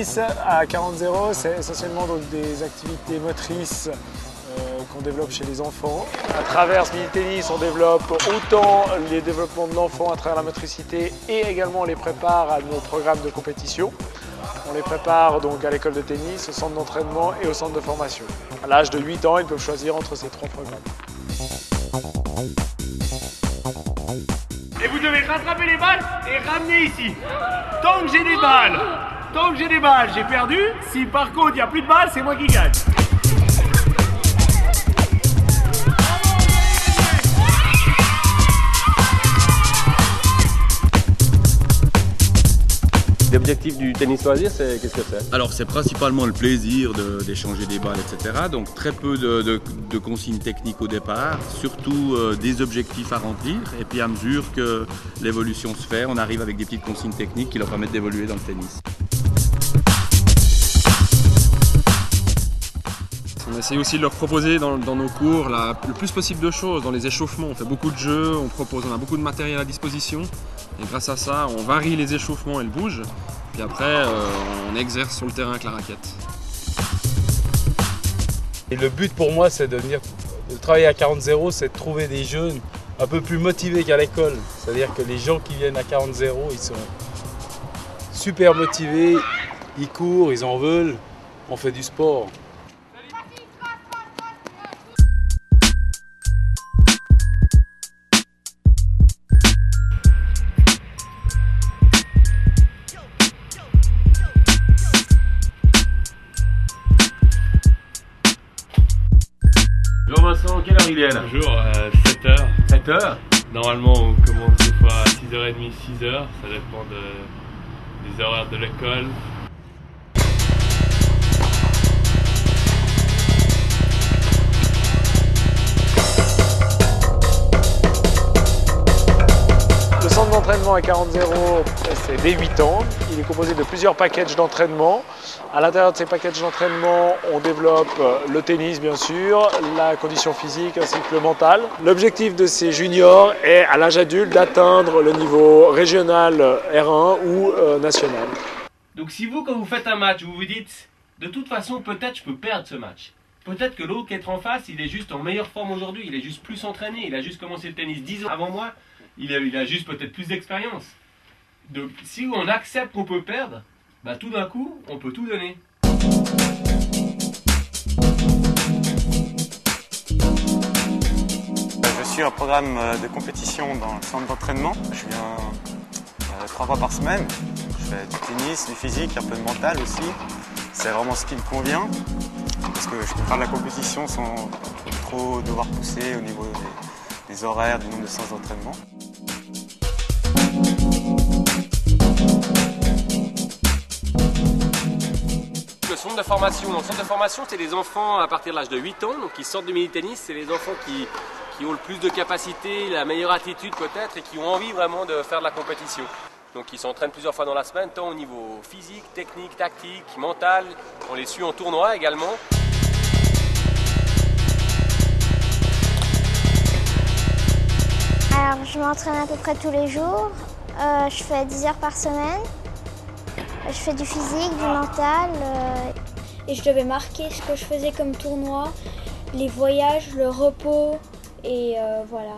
tennis à 40-0, c'est essentiellement donc des activités motrices qu'on développe chez les enfants. À travers ce mini-tennis, on développe autant les développements de l'enfant à travers la motricité et également on les prépare à nos programmes de compétition. On les prépare donc à l'école de tennis, au centre d'entraînement et au centre de formation. À l'âge de 8 ans, ils peuvent choisir entre ces 3 programmes. Et vous devez rattraper les balles et ramener ici. Tant que j'ai des balles, j'ai perdu. Si par contre il n'y a plus de balles, c'est moi qui gagne. L'objectif du tennis loisir, c'est qu'est-ce que c'est? Alors c'est principalement le plaisir d'échanger des balles, etc. Donc très peu de consignes techniques au départ, surtout des objectifs à remplir. Et puis à mesure que l'évolution se fait, on arrive avec des petites consignes techniques qui leur permettent d'évoluer dans le tennis. On essaie aussi de leur proposer dans nos cours le plus possible de choses. Dans les échauffements, on fait beaucoup de jeux, on a beaucoup de matériel à disposition. Et grâce à ça, on varie les échauffements et le bouge. Puis après, on exerce sur le terrain avec la raquette. Et le but pour moi, c'est de travailler à 40-0, c'est de trouver des jeunes un peu plus motivés qu'à l'école. C'est-à-dire que les gens qui viennent à 40-0, ils sont super motivés, ils courent, ils en veulent, on fait du sport. Jean-Vincent, quelle heure il est là? Bonjour, 7h. 7h. Normalement, on commence des fois à 6h30, 6h. Ça dépend des horaires de l'école. Le centre d'entraînement à 40-0, c'est dès 8 ans. Il est composé de plusieurs packages d'entraînement. À l'intérieur de ces packages d'entraînement, on développe le tennis bien sûr, la condition physique ainsi que le mental. L'objectif de ces juniors est à l'âge adulte d'atteindre le niveau régional R1 ou national. Donc si vous, quand vous faites un match, vous vous dites de toute façon peut-être je peux perdre ce match. Peut-être que l'autre qui est en face, il est juste en meilleure forme aujourd'hui, il est juste plus entraîné, il a juste commencé le tennis 10 ans avant moi, il a juste peut-être plus d'expérience. Donc si on accepte qu'on peut perdre, bah, tout d'un coup, on peut tout donner. Je suis un programme de compétition dans le centre d'entraînement. Je viens 3 fois par semaine. Je fais du tennis, du physique, un peu de mental aussi. C'est vraiment ce qui me convient parce que je peux faire de la compétition sans trop devoir pousser au niveau des horaires, du nombre de séances d'entraînement. Le centre de formation. Dans le centre de formation, c'est les enfants à partir de l'âge de 8 ans, donc qui sortent du mini-tennis. C'est les enfants qui ont le plus de capacité, la meilleure attitude peut-être, et qui ont envie vraiment de faire de la compétition. Donc ils s'entraînent plusieurs fois dans la semaine, tant au niveau physique, technique, tactique, mental. On les suit en tournoi également. Alors je m'entraîne à peu près tous les jours. Je fais 10 heures par semaine. Je fais du physique, du mental. Et je devais marquer ce que je faisais comme tournoi, les voyages, le repos et voilà.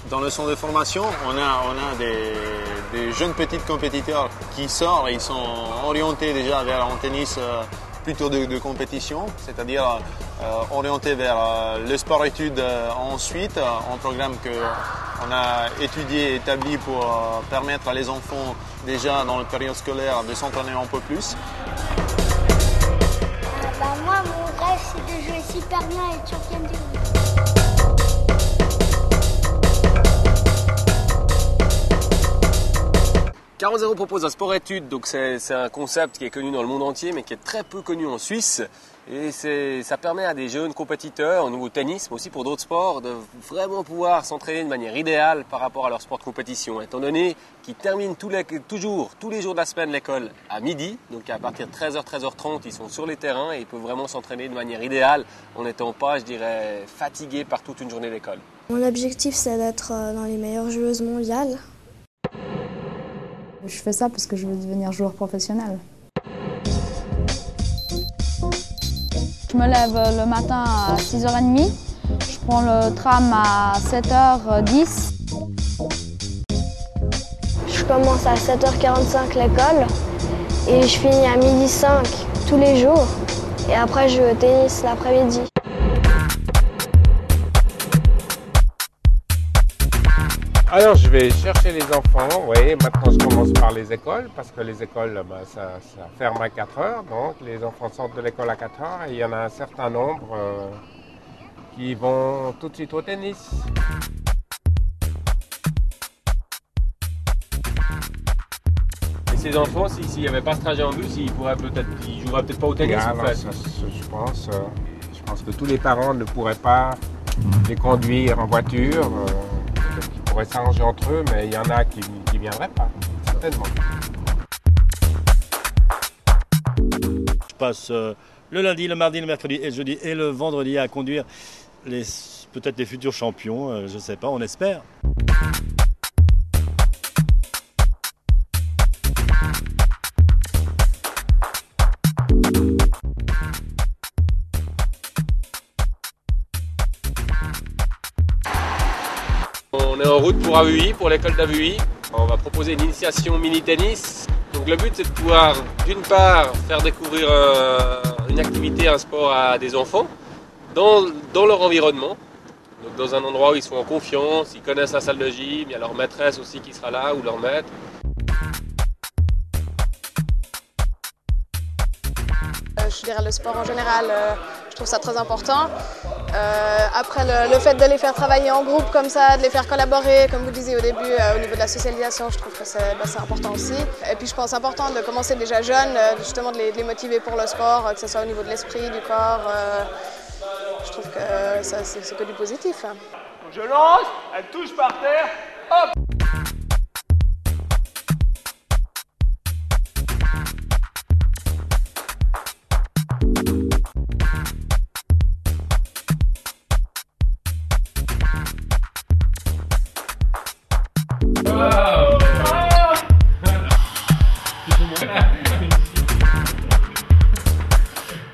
Dans le centre de formation, on a des jeunes petits compétiteurs qui sortent, ils sont orientés déjà vers un tennis plutôt de compétition, c'est-à-dire orientés vers le sport-études ensuite, un programme qu'on a étudié et établi pour permettre à les enfants déjà dans la période scolaire de s'entraîner un peu plus. Moi, mon rêve, c'est de jouer super bien et être championne du monde. 40-0 propose un sport-études, donc c'est un concept qui est connu dans le monde entier, mais qui est très peu connu en Suisse. Et ça permet à des jeunes compétiteurs, au niveau tennis, mais aussi pour d'autres sports, de vraiment pouvoir s'entraîner de manière idéale par rapport à leur sport de compétition. Étant donné qu'ils terminent tous les jours de la semaine l'école à midi, donc à partir de 13h, 13h30, ils sont sur les terrains et ils peuvent vraiment s'entraîner de manière idéale en n'étant pas, je dirais, fatigués par toute une journée d'école. Mon objectif, c'est d'être dans les meilleures joueuses mondiales. Je fais ça parce que je veux devenir joueur professionnel. Je me lève le matin à 6h30, je prends le tram à 7h10. Je commence à 7h45 l'école et je finis à 12h05 tous les jours. Et après, je joue au tennis l'après-midi. Alors je vais chercher les enfants, oui, maintenant je commence par les écoles, parce que les écoles, ça ferme à 4 heures, donc les enfants sortent de l'école à 4 heures, et il y en a un certain nombre qui vont tout de suite au tennis. Et ces enfants, s'il n'y avait pas ce trajet en bus, ils joueraient peut-être pas au tennis en fait. Je pense que tous les parents ne pourraient pas les conduire en voiture. Ils pourraient s'arranger entre eux, mais il y en a qui ne viendraient pas, certainement. Je passe le lundi, le mardi, le mercredi et le jeudi et le vendredi à conduire peut-être les futurs champions, je ne sais pas, on espère. On est en route pour AVUI, pour l'école d'AVUI. On va proposer une initiation mini-tennis. Donc le but c'est de pouvoir d'une part faire découvrir une activité, un sport à des enfants dans leur environnement. Donc dans un endroit où ils sont en confiance, ils connaissent la salle de gym, il y a leur maîtresse aussi qui sera là ou leur maître. Je dirais le sport en général, je trouve ça très important. Après le fait de les faire travailler en groupe comme ça, de les faire collaborer, comme vous disiez au début, au niveau de la socialisation, je trouve que c'est important aussi. Et puis je pense important de commencer déjà jeune, justement de les motiver pour le sport, que ce soit au niveau de l'esprit, du corps. Je trouve que c'est que du positif. Je lance, elle touche par terre, hop!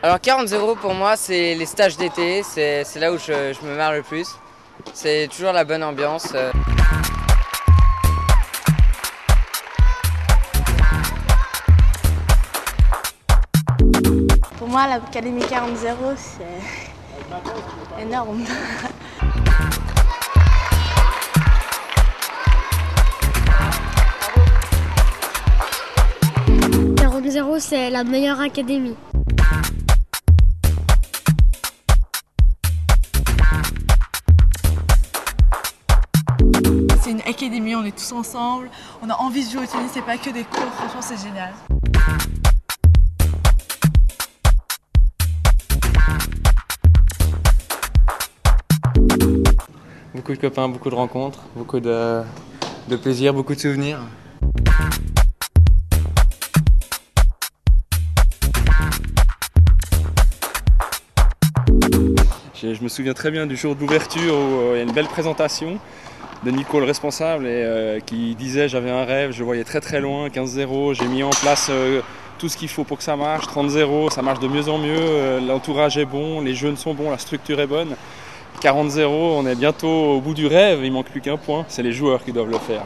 Alors 40-0 pour moi c'est les stages d'été, c'est là où je me marre le plus. C'est toujours la bonne ambiance. Pour moi, l'Académie 40-0, c'est énorme. 40-0, c'est la meilleure académie. C'est une académie, on est tous ensemble, on a envie de jouer au tennis, c'est pas que des cours, franchement c'est génial. Beaucoup de copains, beaucoup de rencontres, beaucoup de plaisir, beaucoup de souvenirs. Je me souviens très bien du jour d'ouverture où il y a une belle présentation de Nico le responsable et qui disait j'avais un rêve, je voyais très très loin, 15-0, j'ai mis en place tout ce qu'il faut pour que ça marche, 30-0, ça marche de mieux en mieux, l'entourage est bon, les jeunes sont bons, la structure est bonne. 40-0, on est bientôt au bout du rêve, il manque plus qu'un point, c'est les joueurs qui doivent le faire.